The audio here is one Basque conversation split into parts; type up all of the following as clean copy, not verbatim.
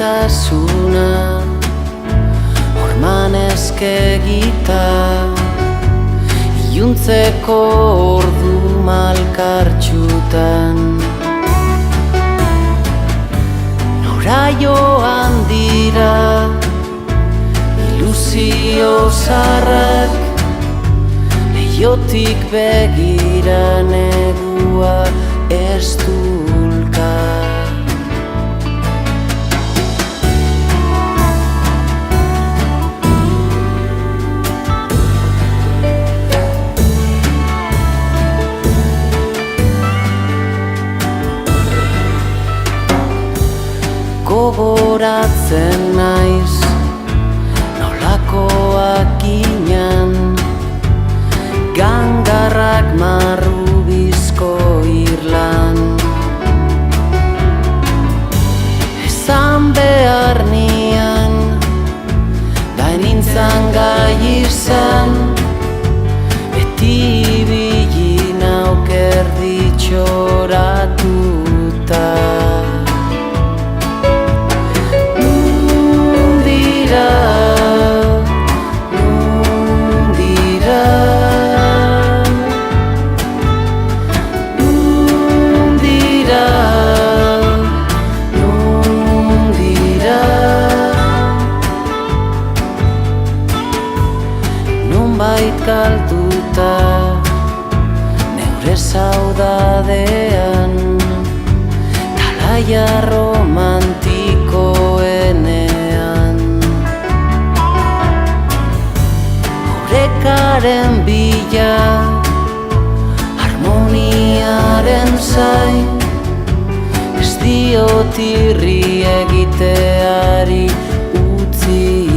maitasuna horman eskegita iluntzeko ordu malkartxutan nora joan dira ilusio zarrak leiotik begira negua ez dulka gogoratzen naiz nolakoak ginen gangarrak marrubizko irlan esan behar nian da enintzan gai izan beti ibili nauk erditxoratuta galduta neure saudadean talaia romantikoenean Horekaren bila harmoniaren zain ez diot irri egiteari utzi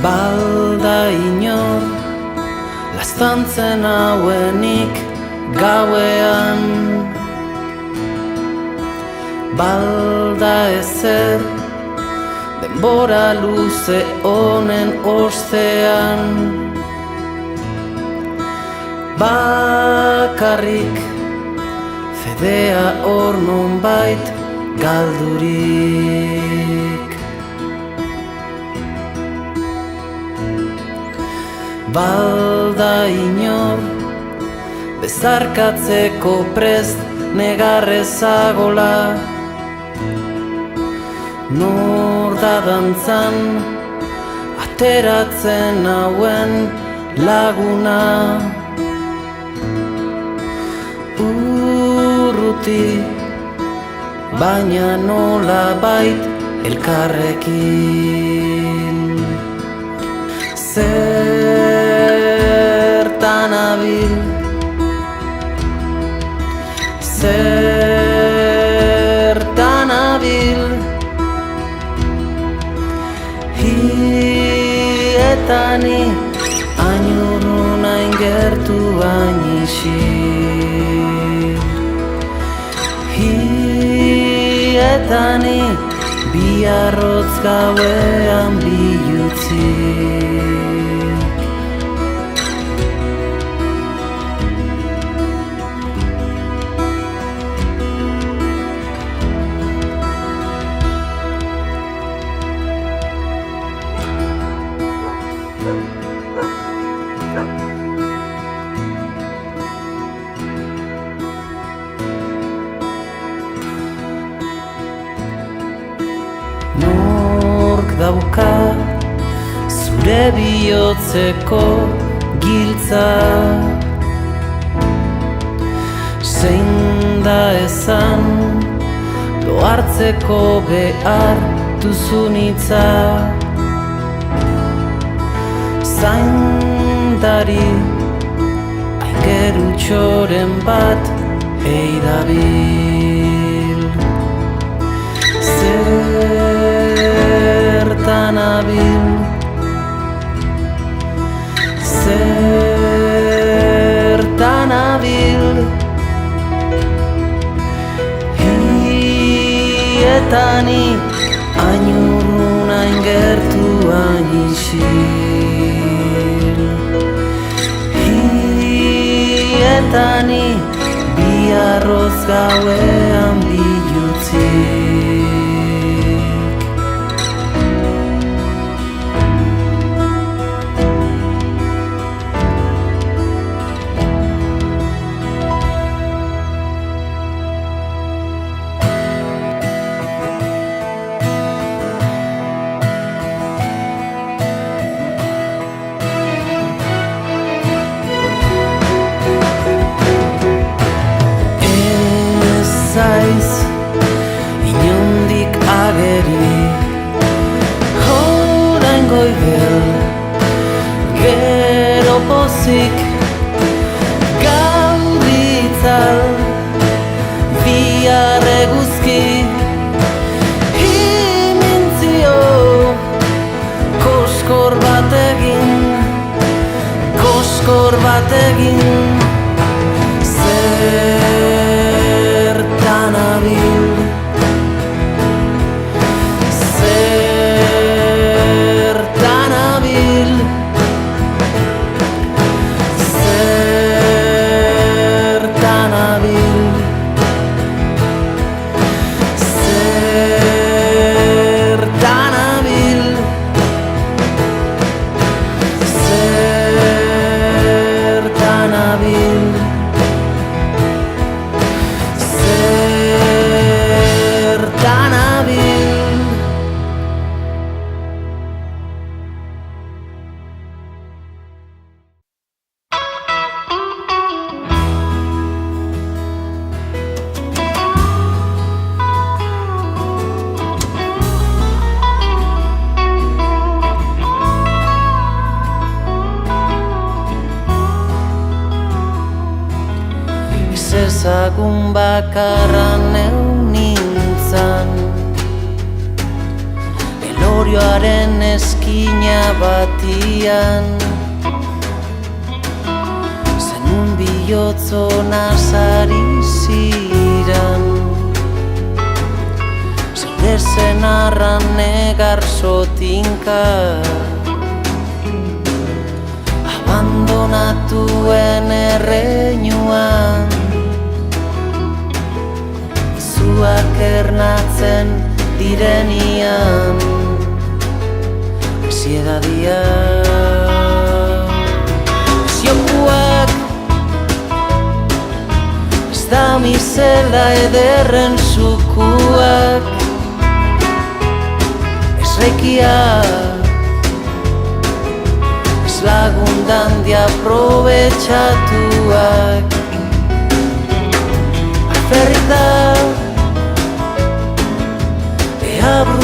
Balda inor laztantzen hauenik gauean Balda ezer denbora luze honen ostean Bakarrik fedea hor nonbait galdurik Balda inor bezarkatzeko prest negarrezagola Nor da dantzan ateratzen hauen laguna urruti, baina nolabait elkarrekin. Zertan abil, zertan abil, hietani ainurun aingertu ainixir. Hietani biarrotz gauean bilutzik. Nork dauka zure bihotzeko giltza, zein da esan lo hartzeko behar duzun hitza. Zaindari aingerutxoren bat eidabil. Zertan abil, zertan abil, hietani ainurun aingertu ainixir. Hietani biarrotz gauean bilutzik. Zaiz inondik ageri, orain goibel, gero pozik, gauritzal, bihar eguzki, imintzio, koskor bategin, koskor bategin. Zertan abil, zertan abil, zertan abil, zertan abil, zertan abil. Ezagun bakarra neu nintzan, elorioaren eskina batian, zenun bihotzo nazari ziran, zaude zenarran negar sotinka, abandonatuen erreinuan, zuak ernatzen direnian, esiedadia. Ziokuak ez da mizela ederren zukuak, ez reikiak, ez lagundan diaprobetxatuak.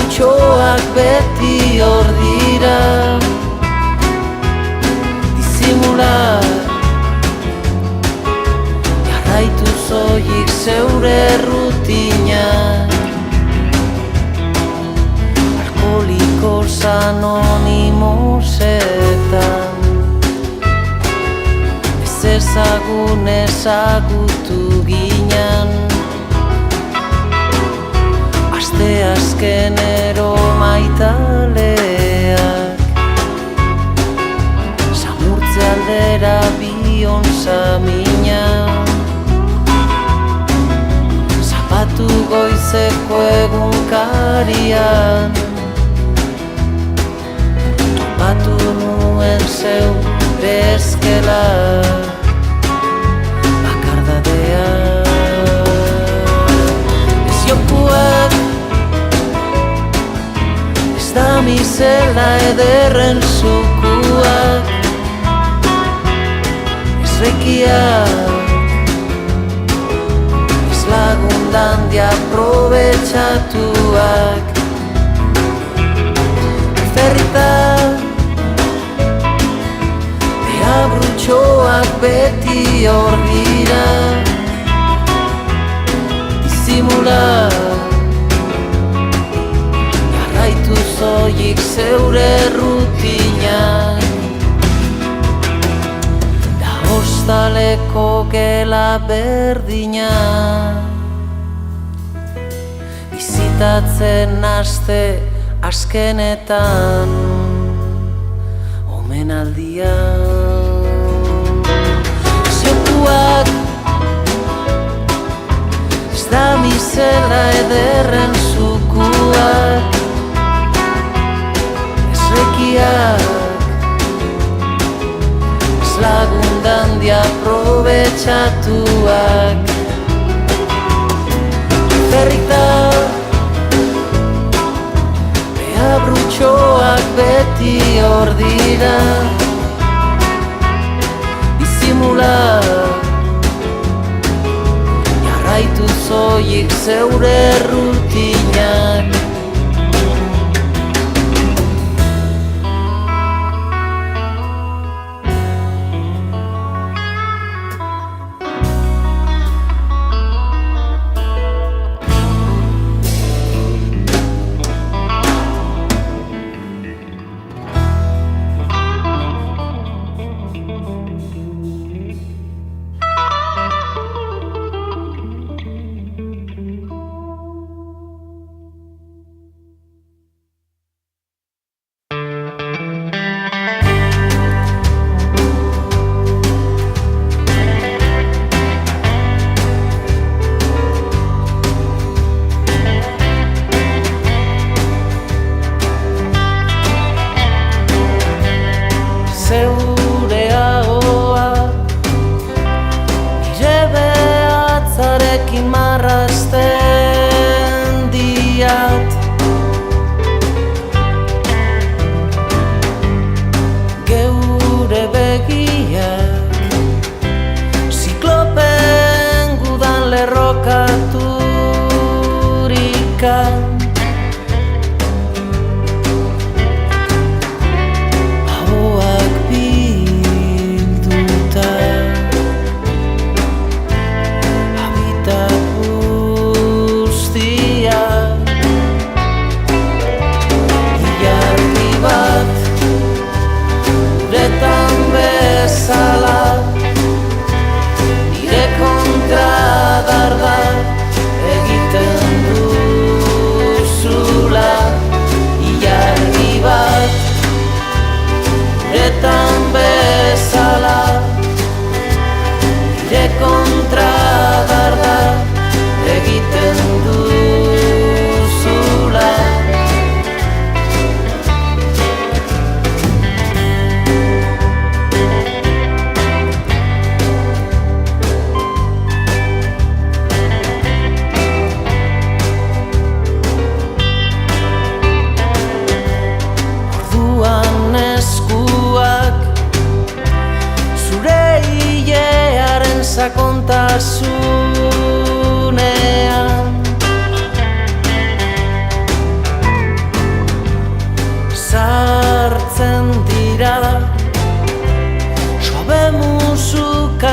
abrutxoak beti hor dira. Disimula, jarraitu zoik zeure rutina. Alkoholikos anonimosetan ez ezagun ezagutu ginen. Asteazkenero maitaleak samurtze aldera bion samina. Zapatu goizeko egunkarian topatu nuen zeu bezkela bakardadea. Ez jokuak ez damizela ederren zukuak, ez rekiak ez lagundan aprobetxatuak. Ferritak abrutxoak beti hor dira. Disimula, jarraitu zoik zeure rutina. Da hostaleko gela berdina bizitatzen aste azkenetan omenaldian. Ziokuak ez damizela ederren zukuak, ez rekiak ez lagundan aprobetxatuak. Ferritak abrutxoak beti hor dira. Disimula, jarraitu zoik zeure rutinak.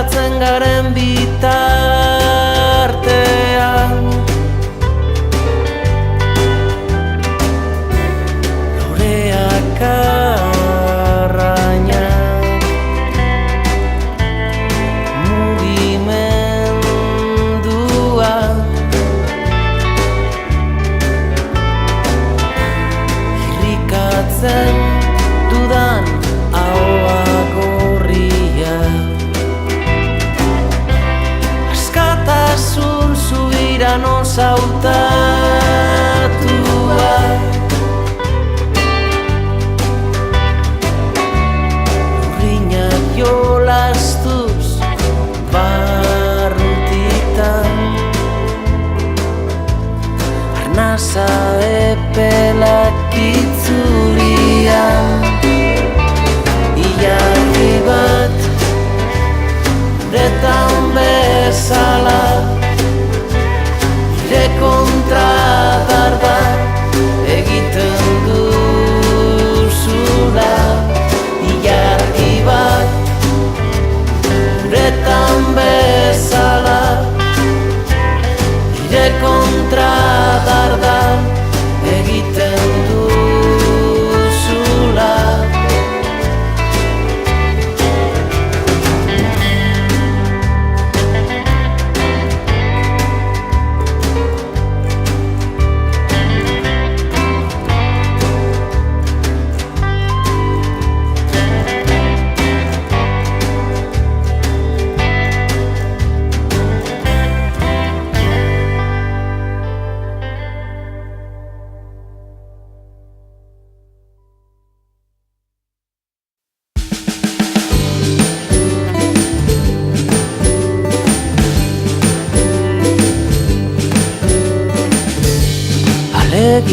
irrikatzen garen bitartean loreak arrainak mugimendua irrikatzen dudan ahoa gorria askatasun zubiran osautatua urriñak jolastuz barrutitan arnasa epelak itzurian ilargi bat uretan bezala ire kontra dardar egiten duzula ilargi bat uretan bezala ire kontra dardar egiten duzula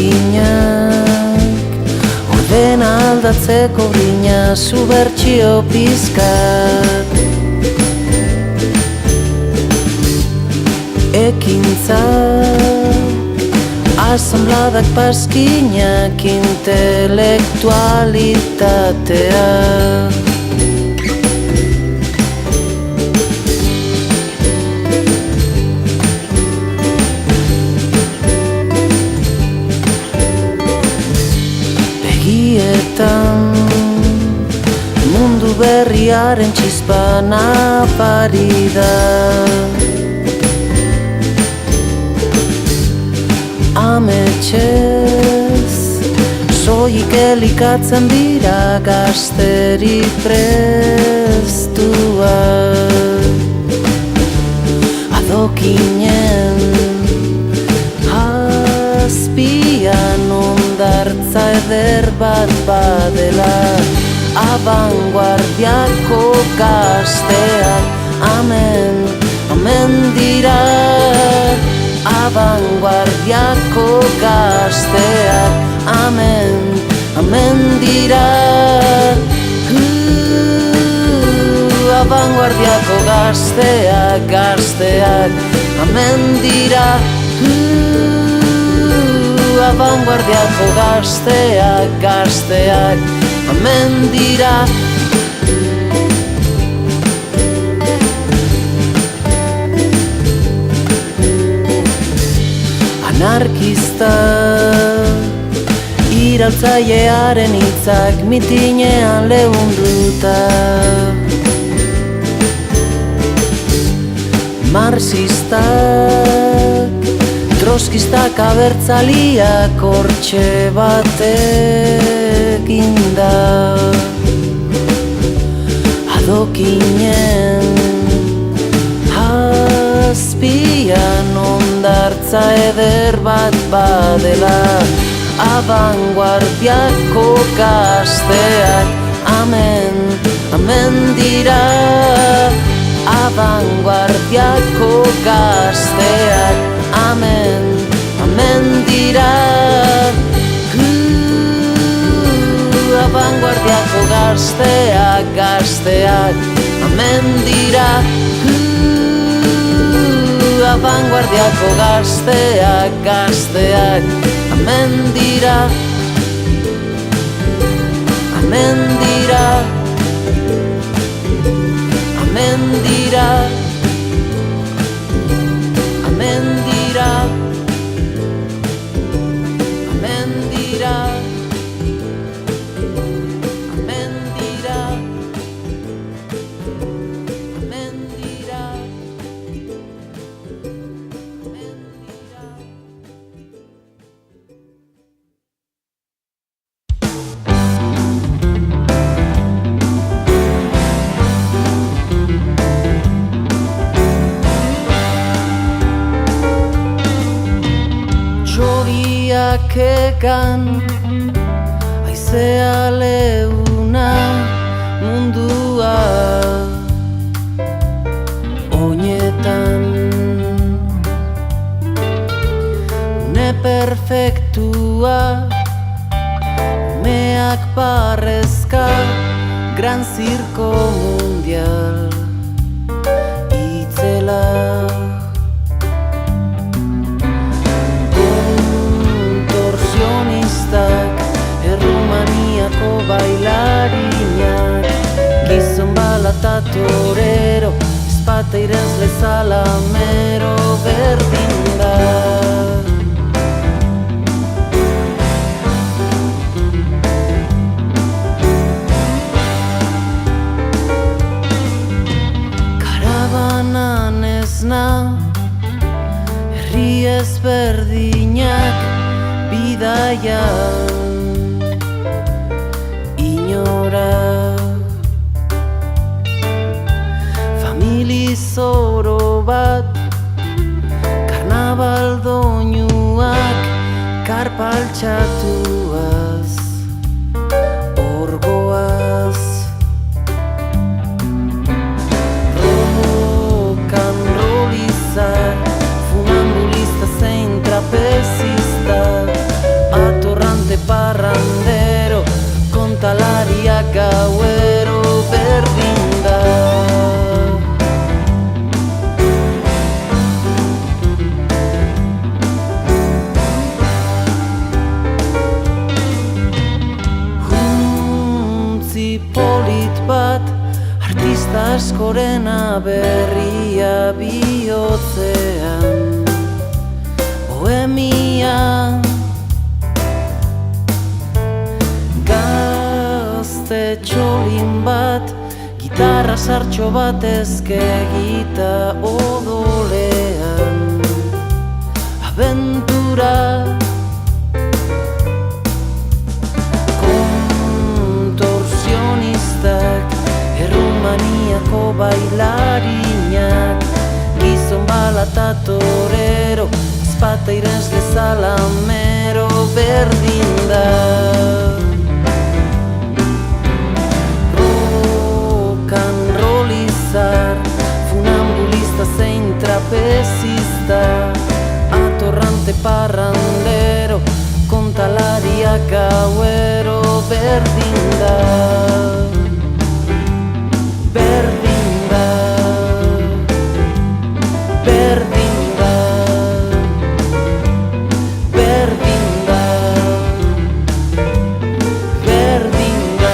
aleginak ordena aldatzeko grina zubertsio pizkat ekintzak asambladak paskinak intelektualitatea mundu berriaren txispa nafari da ametsez soilik elikatzen dira gazteri prestua adokinen azpian ondartza eder bat badela abanguardiako gazteak amen, amen dira abanguardiako gazteak amen, amen dira abanguardiako gazteak, gazteak amen dira abanguardiako gazteak, gazteak amen dira anarkista iraultzailearen hitzak mitinean leunduta marxistak troskistak abertzaliak hortxe batekin da adokinen azpian ondartza eder bat badela abanguardiako gazteak amen, amen dira abanguardiako gazteak amen, amen dira abanguardiako gazteak, gazteak amen dira abanguardiako gazteak, gazteak amen dira amen dira amen dira dira, hemen dira, hemen dira, hemen dira, hemen dira, hemen dira. Txoriak ekan, haizea leuna mundua oinetan. Une perfektua, meak barrezka, gran zirko mundial itzela. Errumaniako bailarinak, gizon bala eta torero, ezpata irezle zalamero berdin da. Karabanan esna, herri ezberdinak bidaian famili zoro bat, karnabal doinuak karpaltxatuaz, orgoaz. Rokan rolizar, funambulista zein trapezista, atorrante parrandero, kontalariak gauero berdin da. Huntzi polit bat, artista askorena berria bihotzean, bohemia txolin bat, gitarra sartxo bat ezkegita odolean. Aventura kontorsionistak, Errumaniako bailarinak, gizon bala eta torero, ezpata irezle zalamero berdin da. Funambulista zein trapezista, atorrante parrandero, kontalariak gauero berdin da. Berdin da, berdin da, berdin da, berdin da.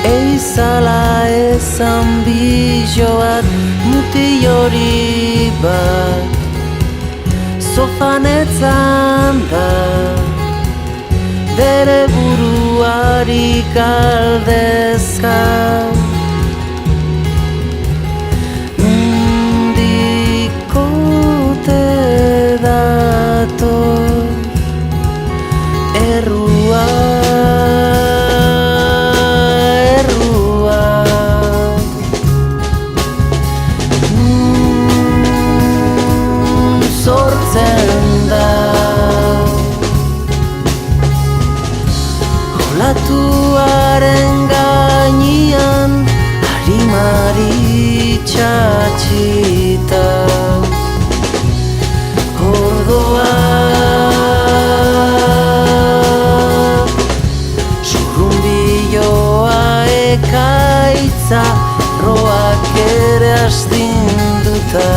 Eizala ezan biloat muti hori bat, sofan etzan da, bere buruari galdezka. Mundiko roak ere astinduta.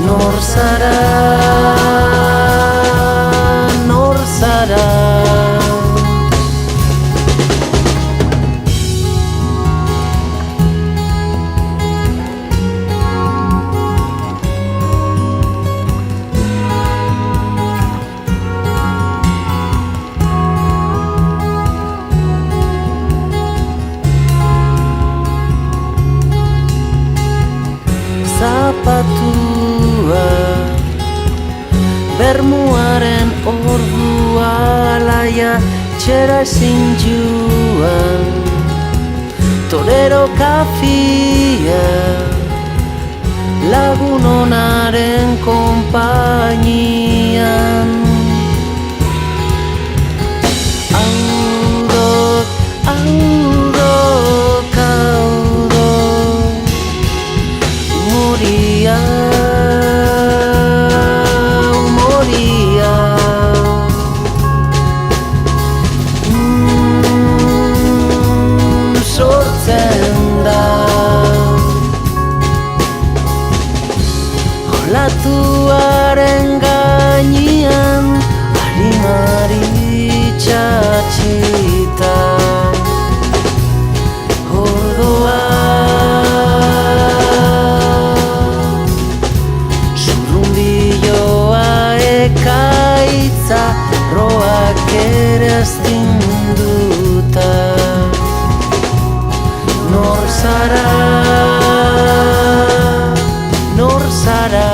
Nor zara, nor zara. Zapatua, bermuaren ordua alaia txera ezin joan. Torero kafia, lagun onaren konpainian. Audok, audok, audok, moria, moria. Sortzen da olatuaren gainean harimari txatxita. Ordoa zurrunbiloa ekaitza roak ere astinduta. Nor zara, nor zara.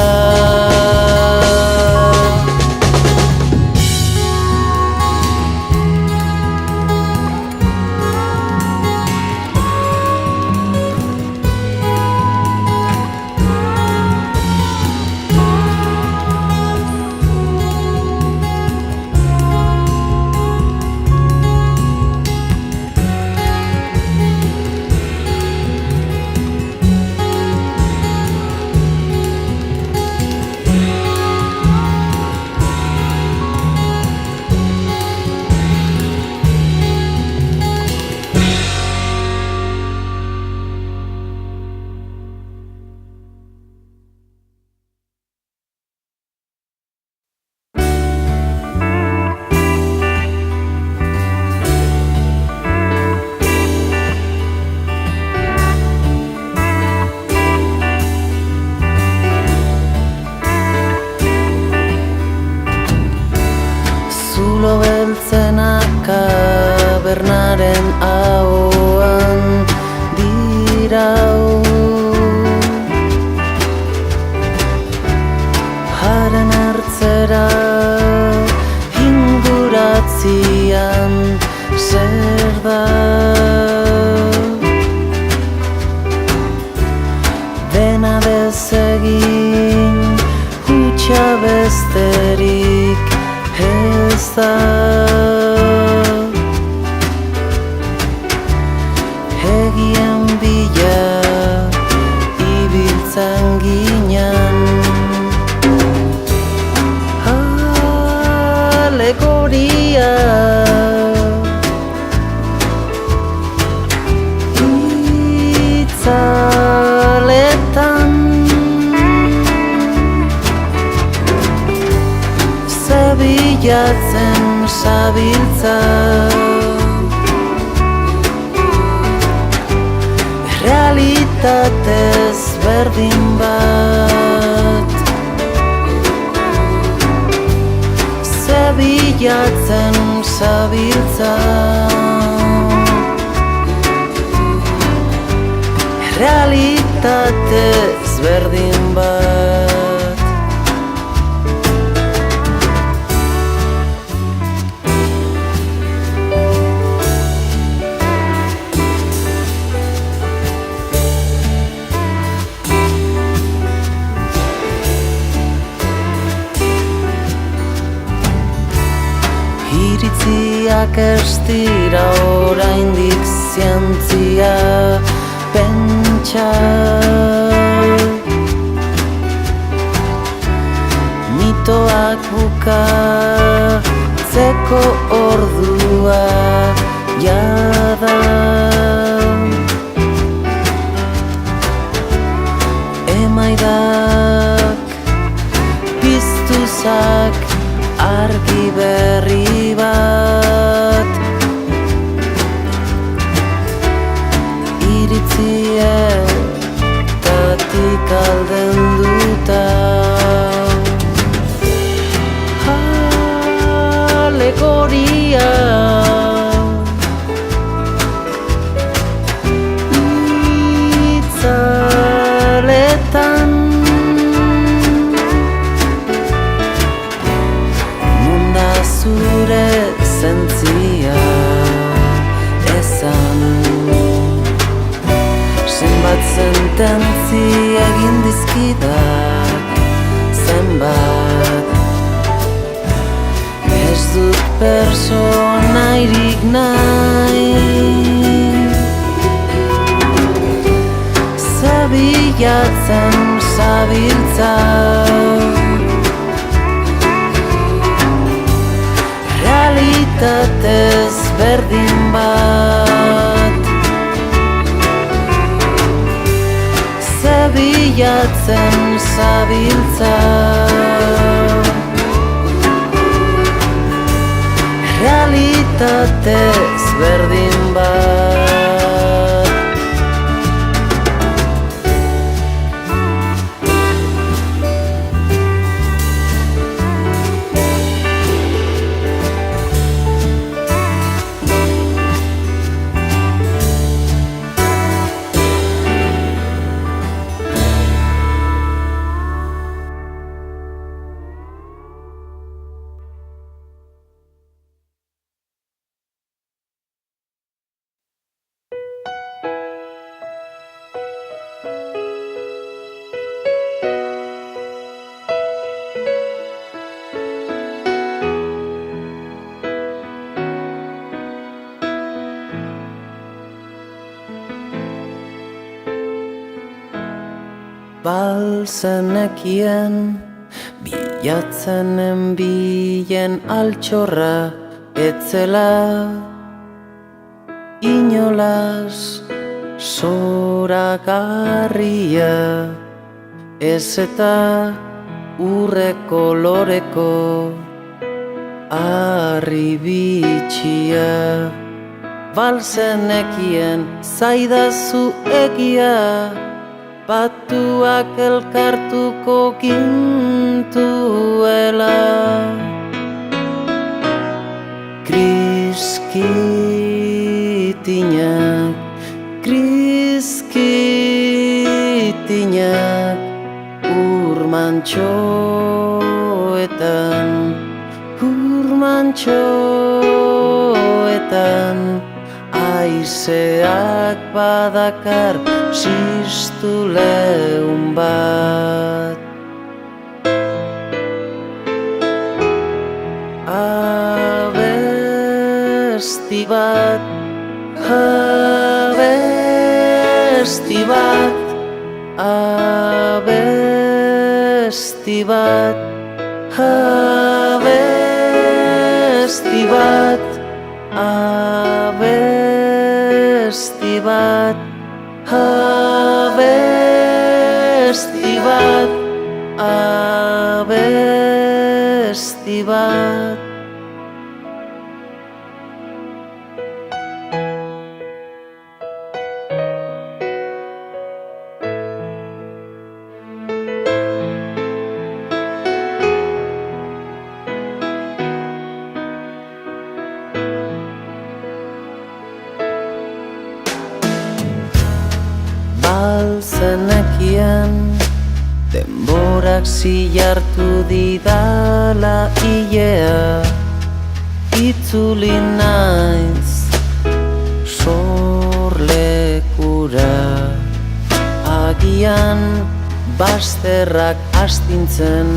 Zulo beltzenak kabernaren ahoan dirau. Haren ertzera inguratzian zer da. Dena desegin hutsa besterik ez da. Egien bila ibiltzen ginen. Alegoria itzaletan zebilatzen zabiltza. Realitatez berdin bat zebilatzen zabiltza. Realitatez berdin bat. Iritziak ez dira oraindik zientzia pentsa. Mitoak bukatzeko ordua jada. iritzietatik aldenduta. Alegoria itzaletan nunda zure zentzia esan. Zenbat sententzi egin dizkidak, zenbat ez dut personairik nahi. Zabilatzen zabiltza realitatez berdin bat. Zabilatzen zabiltza realitatez berdin bat. Balzenekien bilatzen enbilen altxorra etzela inolas zoragarria, ez eta urre koloreko harri bitxia. Balzenekien zaidazu egia, batuak elkartuko gintuela. Kriskitinak, kriskitinak, urmantxoetan, urmantxoetan, haizeak badakar ziztu lehun bat. Abesti bat, abesti bat, abesti bat, abesti bat, abesti bat, abesti bat, abesti bat. Balzenekien denborak zilartu didala ilea, itzuli naiz sorlekura. Agian bazterrak astintzen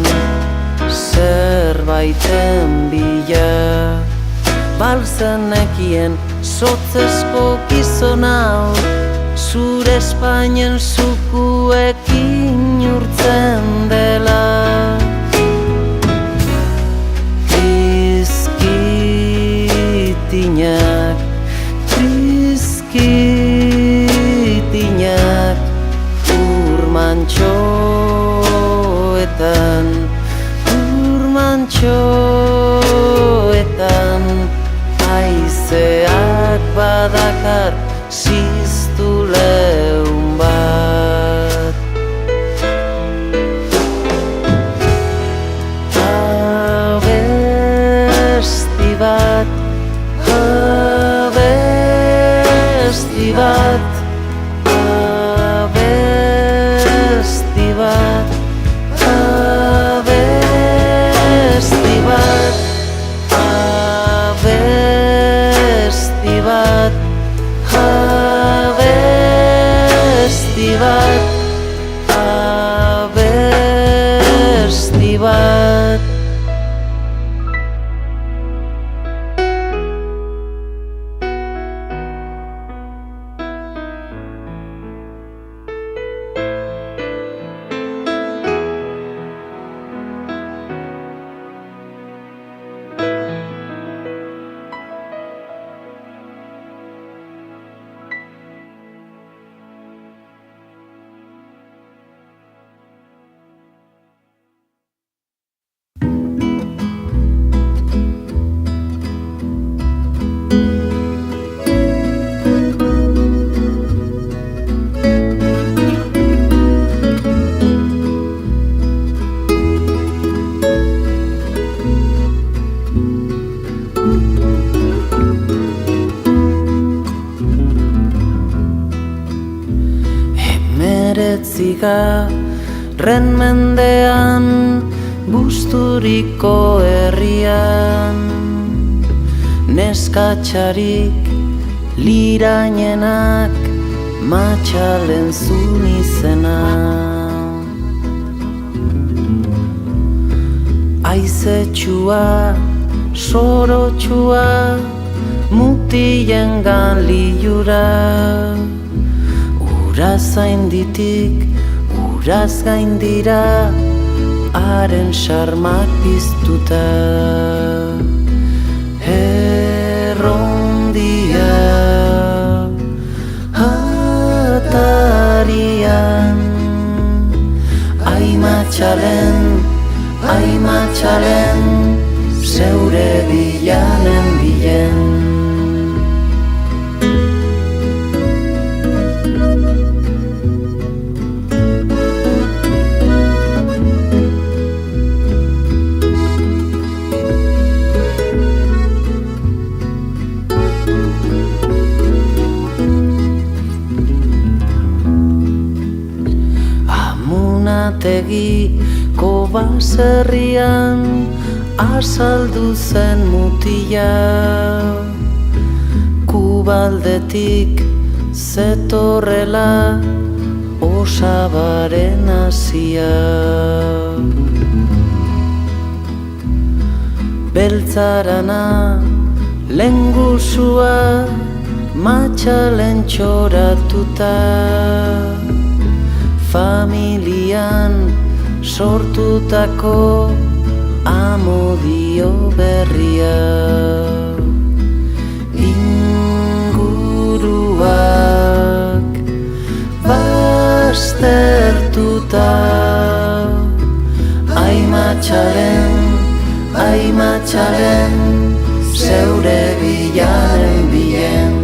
zerbaiten bila. Balzenekien zotzezko gizon hau zure Espainien zukuekin urtzen dela. Kriskitinak, kriskitinak, urmantxoetan, urmantxoetan, haizeak badakar ziztu lehen abesti bat, abesti bat, abesti bat, abesti bat, abesti bat, abesti bat. Ren mendean, busturiko herrian, neskatxarik lirainenak matxalen zun izena. Aizetxua, sorotxua, mutilengan liura, uraz zainditik, uraz gaindira, haren xarmak piztuta. Errondia atarian, aimatxalen, aimatxalen, zeure bilanen bilen. Tegiko baserrian azaldu zen mutila, Kubaldetik zetorrela osabaren hasia. Beltzarana lengusua matxalen txoratuta, familian sortutako amodio berria. Inguruak baztertuta, aimatxalen, aimatxalen, zeure bilaren bilen.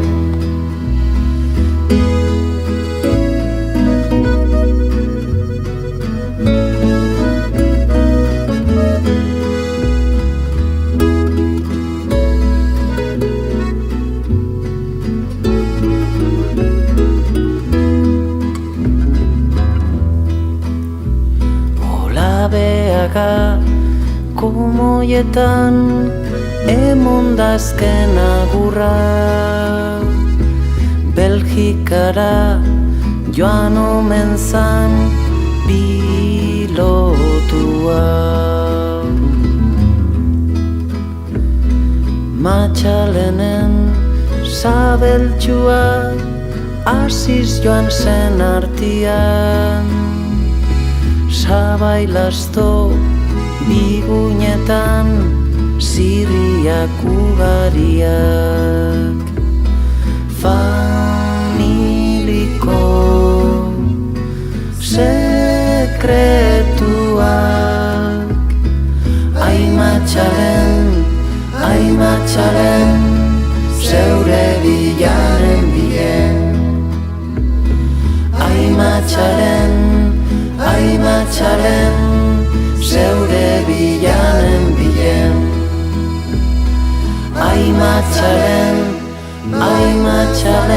Komoietan emondazken agurra, Belgikara joan omen zan pilotua. Matxalenen zabeltxua hasiz joan zen artian, sabailazto bigunetan zirriak ugariak. Familiko sekretuak, aimatxalen, aimatxalen, zeure bilaren bilen. Aimatxalen, aimatxalen, zeure bilaren bilen. Aimatxalen, aimatxalen,